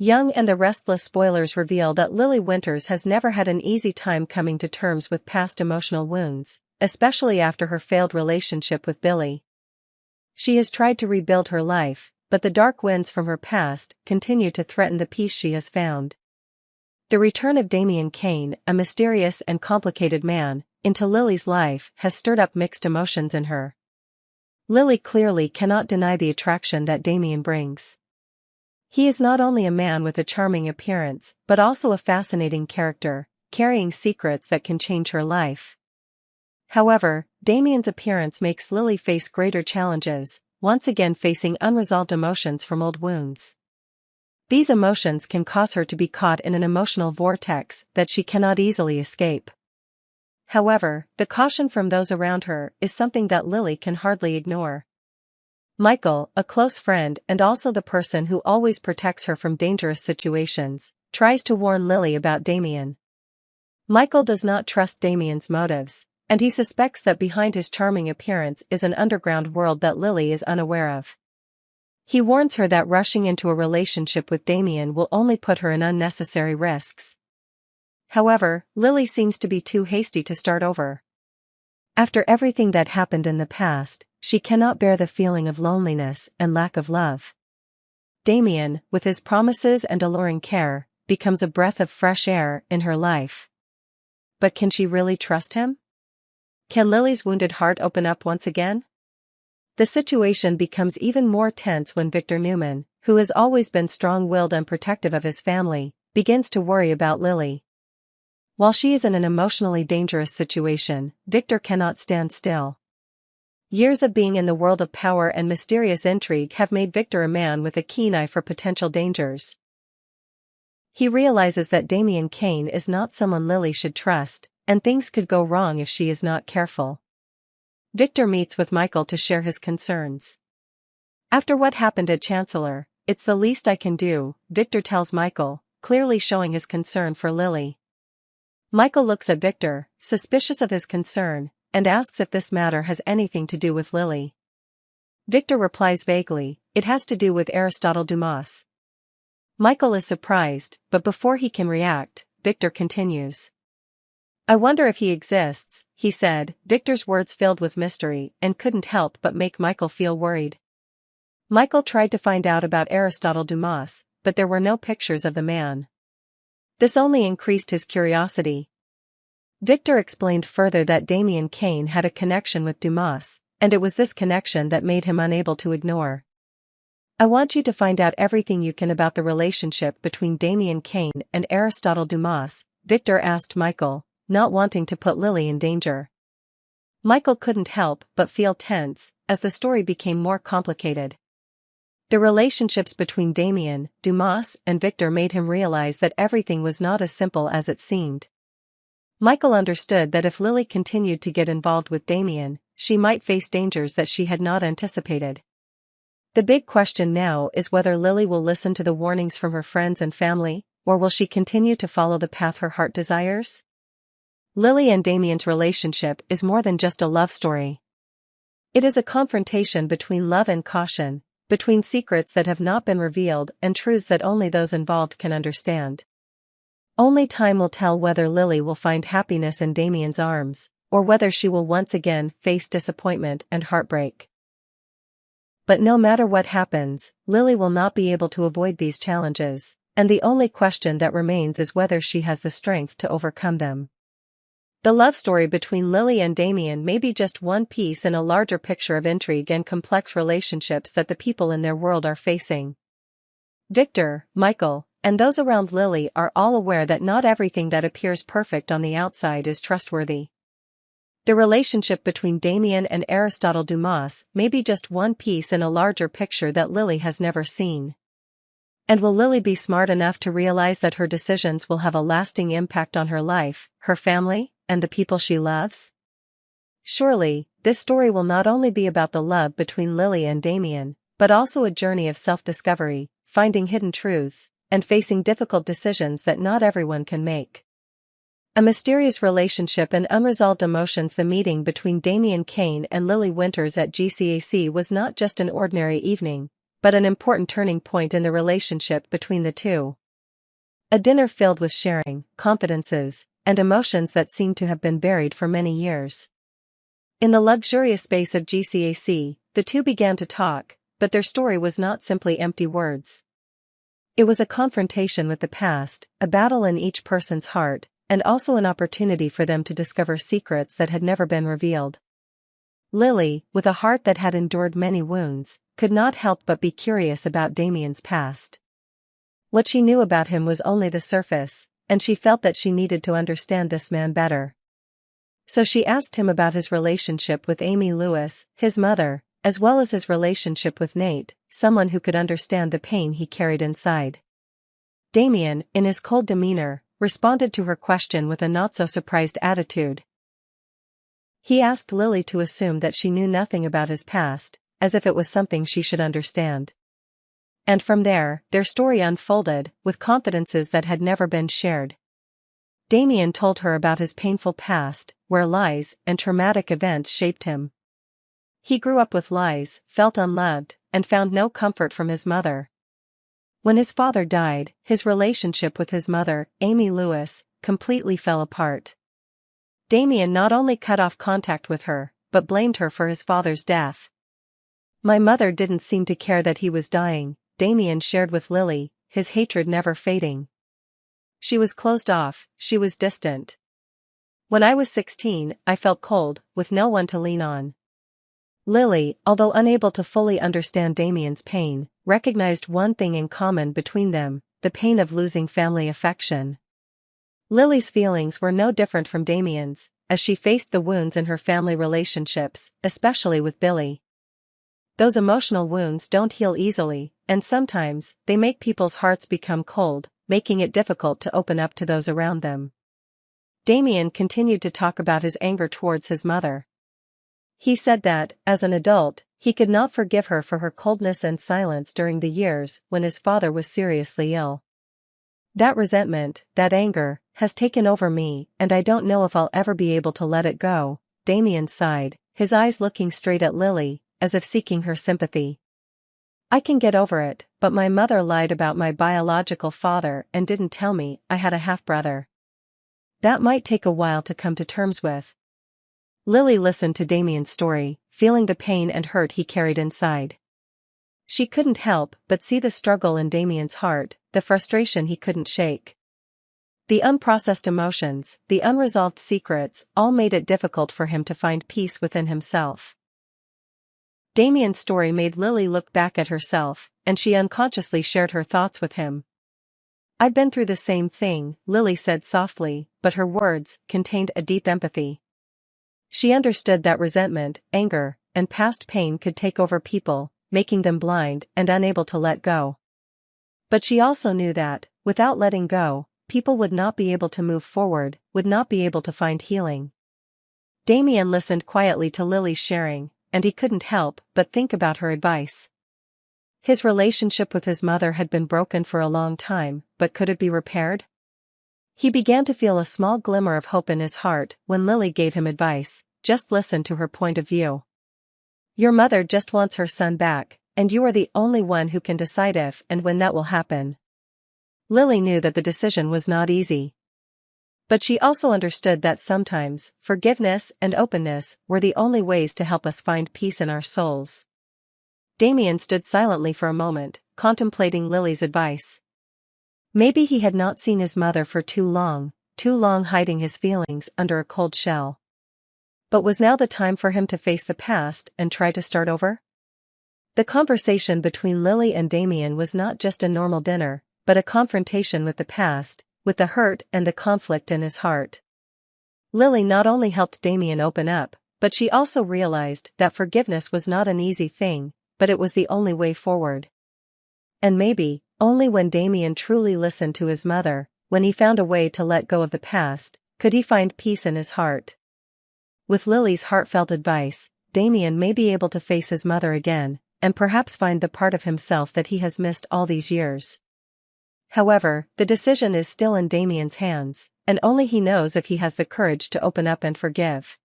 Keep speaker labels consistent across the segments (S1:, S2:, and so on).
S1: Young and the Restless spoilers reveal that Lily Winters has never had an easy time coming to terms with past emotional wounds, especially after her failed relationship with Billy. She has tried to rebuild her life, but the dark winds from her past continue to threaten the peace she has found. The return of Damian Kane, a mysterious and complicated man, into Lily's life has stirred up mixed emotions in her. Lily clearly cannot deny the attraction that Damian brings. He is not only a man with a charming appearance, but also a fascinating character, carrying secrets that can change her life. However, Damian's appearance makes Lily face greater challenges, once again facing unresolved emotions from old wounds. These emotions can cause her to be caught in an emotional vortex that she cannot easily escape. However, the caution from those around her is something that Lily can hardly ignore. Michael, a close friend and also the person who always protects her from dangerous situations, tries to warn Lily about Damian. Michael does not trust Damian's motives, and he suspects that behind his charming appearance is an underground world that Lily is unaware of. He warns her that rushing into a relationship with Damian will only put her in unnecessary risks. However, Lily seems to be too hasty to start over. After everything that happened in the past, she cannot bear the feeling of loneliness and lack of love. Damian, with his promises and alluring care, becomes a breath of fresh air in her life. But can she really trust him? Can Lily's wounded heart open up once again? The situation becomes even more tense when Victor Newman, who has always been strong-willed and protective of his family, begins to worry about Lily. While she is in an emotionally dangerous situation, Victor cannot stand still. Years of being in the world of power and mysterious intrigue have made Victor a man with a keen eye for potential dangers. He realizes that Damian Kane is not someone Lily should trust, and things could go wrong if she is not careful. Victor meets with Michael to share his concerns. After what happened at Chancellor, it's the least I can do, Victor tells Michael, clearly showing his concern for Lily. Michael looks at Victor, suspicious of his concern, and asks if this matter has anything to do with Lily. Victor replies vaguely, it has to do with Aristotle Dumas. Michael is surprised, but before he can react, Victor continues. I wonder if he exists, he said, Victor's words filled with mystery and couldn't help but make Michael feel worried. Michael tried to find out about Aristotle Dumas, but there were no pictures of the man. This only increased his curiosity. Victor explained further that Damian Kane had a connection with Dumas, and it was this connection that made him unable to ignore. I want you to find out everything you can about the relationship between Damian Kane and Aristotle Dumas, Victor asked Michael, not wanting to put Lily in danger. Michael couldn't help but feel tense, as the story became more complicated. The relationships between Damian, Dumas, and Victor made him realize that everything was not as simple as it seemed. Michael understood that if Lily continued to get involved with Damian, she might face dangers that she had not anticipated. The big question now is whether Lily will listen to the warnings from her friends and family, or will she continue to follow the path her heart desires? Lily and Damian's relationship is more than just a love story. It is a confrontation between love and caution, between secrets that have not been revealed and truths that only those involved can understand. Only time will tell whether Lily will find happiness in Damian's arms, or whether she will once again face disappointment and heartbreak. But no matter what happens, Lily will not be able to avoid these challenges, and the only question that remains is whether she has the strength to overcome them. The love story between Lily and Damian may be just one piece in a larger picture of intrigue and complex relationships that the people in their world are facing. Victor, Michael, and those around Lily are all aware that not everything that appears perfect on the outside is trustworthy. The relationship between Damian and Aristotle Dumas may be just one piece in a larger picture that Lily has never seen. And will Lily be smart enough to realize that her decisions will have a lasting impact on her life, her family, and the people she loves? Surely, this story will not only be about the love between Lily and Damian, but also a journey of self-discovery, finding hidden truths, and facing difficult decisions that not everyone can make. A mysterious relationship and unresolved emotions. The meeting between Damian Kane and Lily Winters at GCAC was not just an ordinary evening, but an important turning point in the relationship between the two. A dinner filled with sharing, confidences, and emotions that seemed to have been buried for many years. In the luxurious space of GCAC, the two began to talk, but their story was not simply empty words. It was a confrontation with the past, a battle in each person's heart, and also an opportunity for them to discover secrets that had never been revealed. Lily, with a heart that had endured many wounds, could not help but be curious about Damien's past. What she knew about him was only the surface, and she felt that she needed to understand this man better. So she asked him about his relationship with Amy Lewis, his mother, as well as his relationship with Nate, someone who could understand the pain he carried inside. Damien, in his cold demeanor, responded to her question with a not-so-surprised attitude. He asked Lily to assume that she knew nothing about his past, as if it was something she should understand. And from there, their story unfolded, with confidences that had never been shared. Damien told her about his painful past, where lies and traumatic events shaped him. He grew up with lies, felt unloved, and found no comfort from his mother. When his father died, his relationship with his mother, Amy Lewis, completely fell apart. Damien not only cut off contact with her, but blamed her for his father's death. "My mother didn't seem to care that he was dying," Damien shared with Lily, his hatred never fading. "She was closed off, she was distant. When I was 16, I felt cold, with no one to lean on." Lily, although unable to fully understand Damien's pain, recognized one thing in common between them, the pain of losing family affection. Lily's feelings were no different from Damien's, as she faced the wounds in her family relationships, especially with Billy. Those emotional wounds don't heal easily, and sometimes, they make people's hearts become cold, making it difficult to open up to those around them. Damien continued to talk about his anger towards his mother. He said that, as an adult, he could not forgive her for her coldness and silence during the years when his father was seriously ill. "That resentment, that anger, has taken over me, and I don't know if I'll ever be able to let it go," Damien sighed, his eyes looking straight at Lily, as if seeking her sympathy. "I can get over it, but my mother lied about my biological father and didn't tell me I had a half-brother. That might take a while to come to terms with." Lily listened to Damien's story, feeling the pain and hurt he carried inside. She couldn't help but see the struggle in Damien's heart, the frustration he couldn't shake. The unprocessed emotions, the unresolved secrets, all made it difficult for him to find peace within himself. Damien's story made Lily look back at herself, and she unconsciously shared her thoughts with him. "I've been through the same thing," Lily said softly, but her words contained a deep empathy. She understood that resentment, anger, and past pain could take over people, making them blind and unable to let go. But she also knew that, without letting go, people would not be able to move forward, would not be able to find healing. Damien listened quietly to Lily's sharing, and he couldn't help but think about her advice. His relationship with his mother had been broken for a long time, but could it be repaired? He began to feel a small glimmer of hope in his heart when Lily gave him advice: "Just listen to her point of view. Your mother just wants her son back, and you are the only one who can decide if and when that will happen." Lily knew that the decision was not easy. But she also understood that sometimes, forgiveness and openness were the only ways to help us find peace in our souls. Damien stood silently for a moment, contemplating Lily's advice. Maybe he had not seen his mother for too long hiding his feelings under a cold shell. But was now the time for him to face the past and try to start over? The conversation between Lily and Damien was not just a normal dinner, but a confrontation with the past, with the hurt and the conflict in his heart. Lily not only helped Damien open up, but she also realized that forgiveness was not an easy thing, but it was the only way forward. And maybe, only when Damien truly listened to his mother, when he found a way to let go of the past, could he find peace in his heart. With Lily's heartfelt advice, Damien may be able to face his mother again, and perhaps find the part of himself that he has missed all these years. However, the decision is still in Damien's hands, and only he knows if he has the courage to open up and forgive.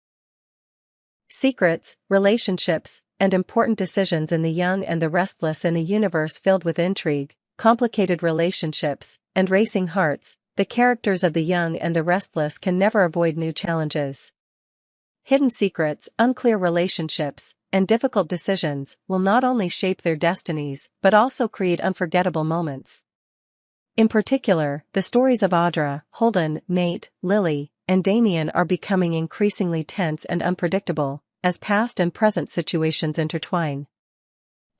S1: Secrets, relationships, and important decisions in The Young and the Restless. In a universe filled with intrigue, complicated relationships, and racing hearts, the characters of The Young and the Restless can never avoid new challenges. Hidden secrets, unclear relationships, and difficult decisions will not only shape their destinies but also create unforgettable moments. In particular, the stories of Audra, Holden, Nate, Lily, and Damen are becoming increasingly tense and unpredictable, as past and present situations intertwine.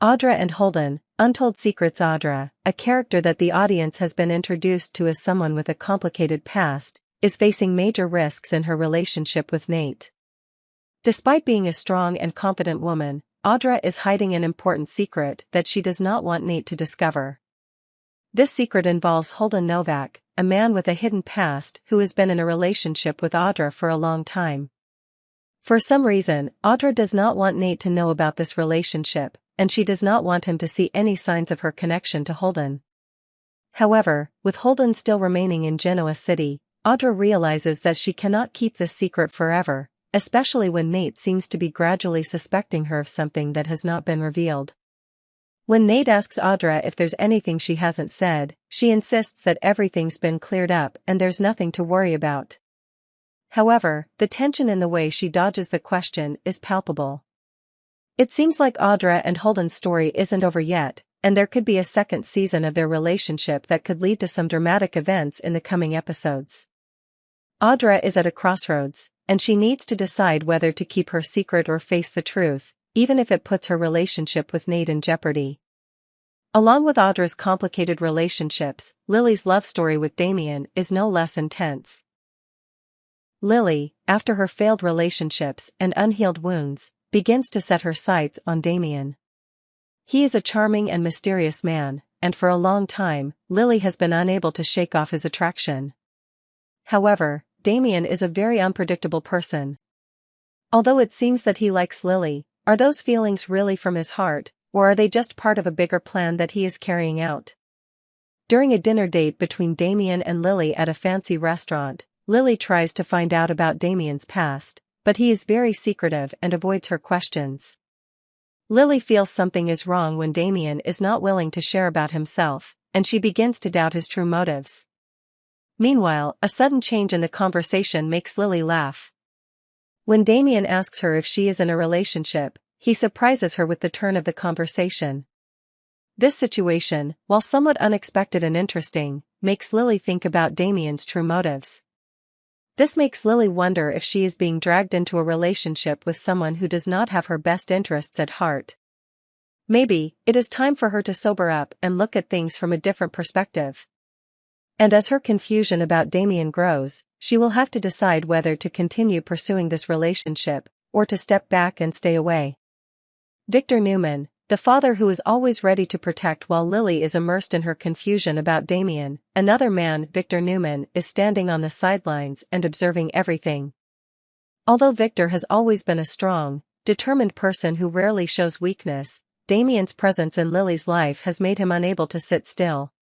S1: Audra and Holden, Untold Secrets. Audra, a character that the audience has been introduced to as someone with a complicated past, is facing major risks in her relationship with Nate. Despite being a strong and confident woman, Audra is hiding an important secret that she does not want Nate to discover. This secret involves Holden Novak, a man with a hidden past who has been in a relationship with Audra for a long time. For some reason, Audra does not want Nate to know about this relationship, and she does not want him to see any signs of her connection to Holden. However, with Holden still remaining in Genoa City, Audra realizes that she cannot keep this secret forever, especially when Nate seems to be gradually suspecting her of something that has not been revealed. When Nate asks Audra if there's anything she hasn't said, she insists that everything's been cleared up and there's nothing to worry about. However, the tension in the way she dodges the question is palpable. It seems like Audra and Holden's story isn't over yet, and there could be a second season of their relationship that could lead to some dramatic events in the coming episodes. Audra is at a crossroads, and she needs to decide whether to keep her secret or face the truth, even if it puts her relationship with Nate in jeopardy. Along with Audra's complicated relationships, Lily's love story with Damen is no less intense. Lily, after her failed relationships and unhealed wounds, begins to set her sights on Damen. He is a charming and mysterious man, and for a long time, Lily has been unable to shake off his attraction. However, Damen is a very unpredictable person. Although it seems that he likes Lily, are those feelings really from his heart, or are they just part of a bigger plan that he is carrying out? During a dinner date between Damen and Lily at a fancy restaurant, Lily tries to find out about Damien's past, but he is very secretive and avoids her questions. Lily feels something is wrong when Damen is not willing to share about himself, and she begins to doubt his true motives. Meanwhile, a sudden change in the conversation makes Lily laugh. When Damen asks her if she is in a relationship, he surprises her with the turn of the conversation. This situation, while somewhat unexpected and interesting, makes Lily think about Damien's true motives. This makes Lily wonder if she is being dragged into a relationship with someone who does not have her best interests at heart. Maybe, it is time for her to sober up and look at things from a different perspective. And as her confusion about Damen grows, she will have to decide whether to continue pursuing this relationship, or to step back and stay away. Victor Newman, the father who is always ready to protect while Lily is immersed in her confusion about Damen, another man, Victor Newman, is standing on the sidelines and observing everything. Although Victor has always been a strong, determined person who rarely shows weakness, Damien's presence in Lily's life has made him unable to sit still.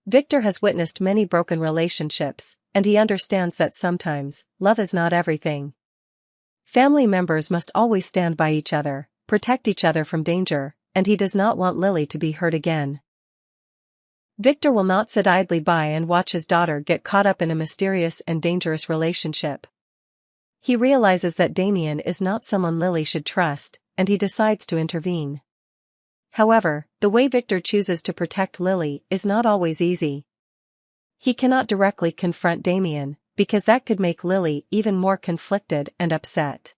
S1: Victor has witnessed many broken relationships, and he understands that sometimes, love is not everything. Family members must always stand by each other, protect each other from danger, and he does not want Lily to be hurt again. Victor will not sit idly by and watch his daughter get caught up in a mysterious and dangerous relationship. He realizes that Damen is not someone Lily should trust, and he decides to intervene. However, the way Victor chooses to protect Lily is not always easy. He cannot directly confront Damen, because that could make Lily even more conflicted and upset.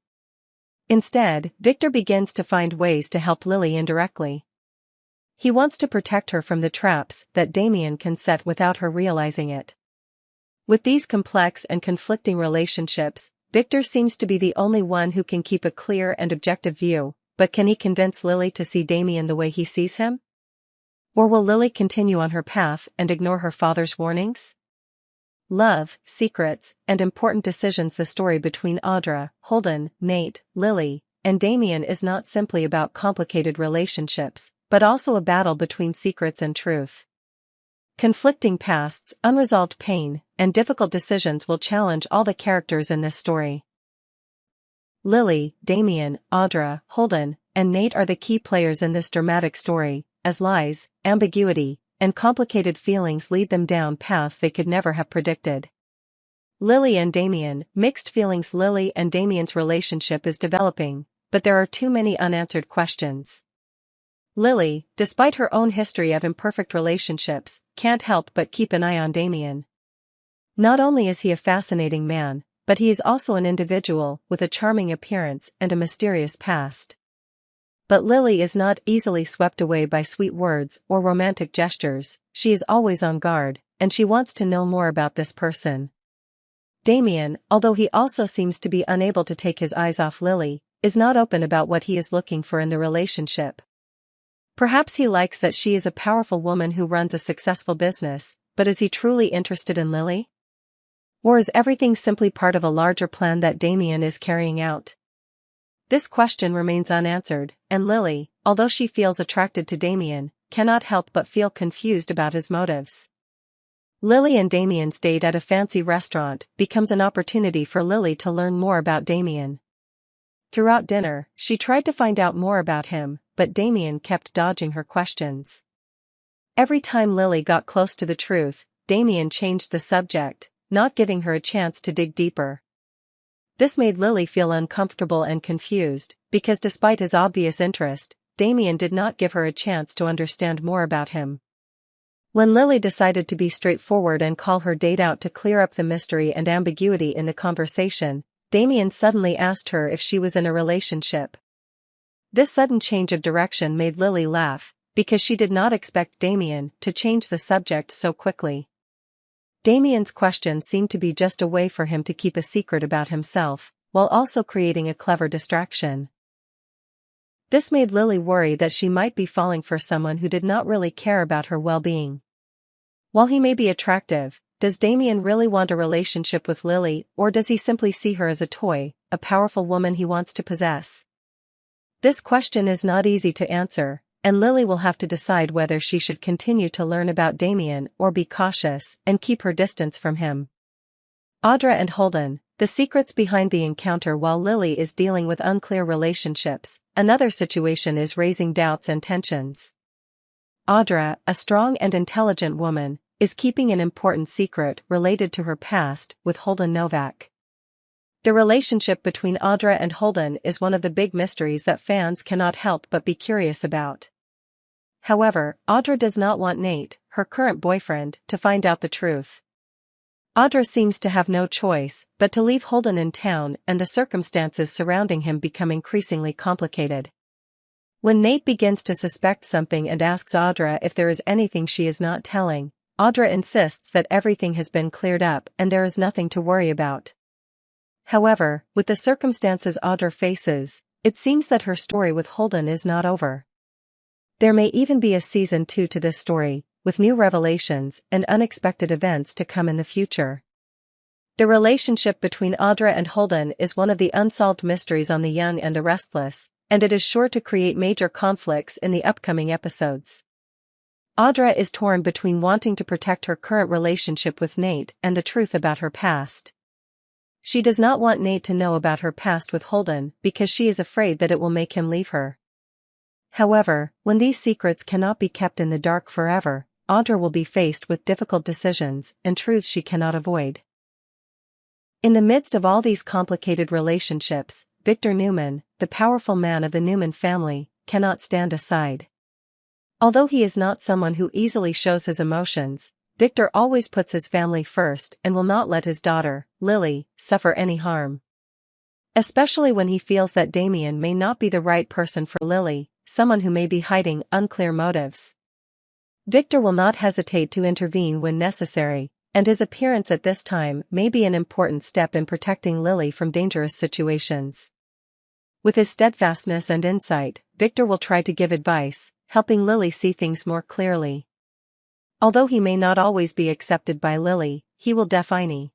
S1: Instead, Victor begins to find ways to help Lily indirectly. He wants to protect her from the traps that Damen can set without her realizing it. With these complex and conflicting relationships, Victor seems to be the only one who can keep a clear and objective view, but can he convince Lily to see Damen the way he sees him? Or will Lily continue on her path and ignore her father's warnings? Love, secrets, and important decisions. The story between Audra, Holden, Nate, Lily, and Damen is not simply about complicated relationships, but also a battle between secrets and truth. Conflicting pasts, unresolved pain, and difficult decisions will challenge all the characters in this story. Lily, Damen, Audra, Holden, and Nate are the key players in this dramatic story, as lies, ambiguity, and complicated feelings lead them down paths they could never have predicted. Lily and Damen, mixed feelings. Lily and Damien's relationship is developing, but there are too many unanswered questions. Lily, despite her own history of imperfect relationships, can't help but keep an eye on Damen. Not only is he a fascinating man, but he is also an individual with a charming appearance and a mysterious past. But Lily is not easily swept away by sweet words or romantic gestures. She is always on guard, and she wants to know more about this person. Damen, although he also seems to be unable to take his eyes off Lily, is not open about what he is looking for in the relationship. Perhaps he likes that she is a powerful woman who runs a successful business, but is he truly interested in Lily? Or is everything simply part of a larger plan that Damen is carrying out? This question remains unanswered, and Lily, although she feels attracted to Damen, cannot help but feel confused about his motives. Lily and Damien's date at a fancy restaurant becomes an opportunity for Lily to learn more about Damen. Throughout dinner, she tried to find out more about him, but Damen kept dodging her questions. Every time Lily got close to the truth, Damen changed the subject, not giving her a chance to dig deeper. This made Lily feel uncomfortable and confused, because despite his obvious interest, Damen did not give her a chance to understand more about him. When Lily decided to be straightforward and call her date out to clear up the mystery and ambiguity in the conversation, Damen suddenly asked her if she was in a relationship. This sudden change of direction made Lily laugh, because she did not expect Damen to change the subject so quickly. Damien's question seemed to be just a way for him to keep a secret about himself, while also creating a clever distraction. This made Lily worry that she might be falling for someone who did not really care about her well-being. While he may be attractive, does Damen really want a relationship with Lily, or does he simply see her as a toy, a powerful woman he wants to possess? This question is not easy to answer, and Lily will have to decide whether she should continue to learn about Damen or be cautious and keep her distance from him. Audra and Holden, the secrets behind the encounter. While Lily is dealing with unclear relationships, another situation is raising doubts and tensions. Audra, a strong and intelligent woman, is keeping an important secret related to her past with Holden Novak. The relationship between Audra and Holden is one of the big mysteries that fans cannot help but be curious about. However, Audra does not want Nate, her current boyfriend, to find out the truth. Audra seems to have no choice but to leave Holden in town, and the circumstances surrounding him become increasingly complicated. When Nate begins to suspect something and asks Audra if there is anything she is not telling, Audra insists that everything has been cleared up and there is nothing to worry about. However, with the circumstances Audra faces, it seems that her story with Holden is not over. There may even be a season 2 to this story, with new revelations and unexpected events to come in the future. The relationship between Audra and Holden is one of the unsolved mysteries on The Young and the Restless, and it is sure to create major conflicts in the upcoming episodes. Audra is torn between wanting to protect her current relationship with Nate and the truth about her past. She does not want Nate to know about her past with Holden because she is afraid that it will make him leave her. However, when these secrets cannot be kept in the dark forever, Audra will be faced with difficult decisions and truths she cannot avoid. In the midst of all these complicated relationships, Victor Newman, the powerful man of the Newman family, cannot stand aside. Although he is not someone who easily shows his emotions, Victor always puts his family first and will not let his daughter, Lily, suffer any harm. Especially when he feels that Damen may not be the right person for Lily, someone who may be hiding unclear motives. Victor will not hesitate to intervene when necessary, and his appearance at this time may be an important step in protecting Lily from dangerous situations. With his steadfastness and insight, Victor will try to give advice, helping Lily see things more clearly. Although he may not always be accepted by Lily, he will definitely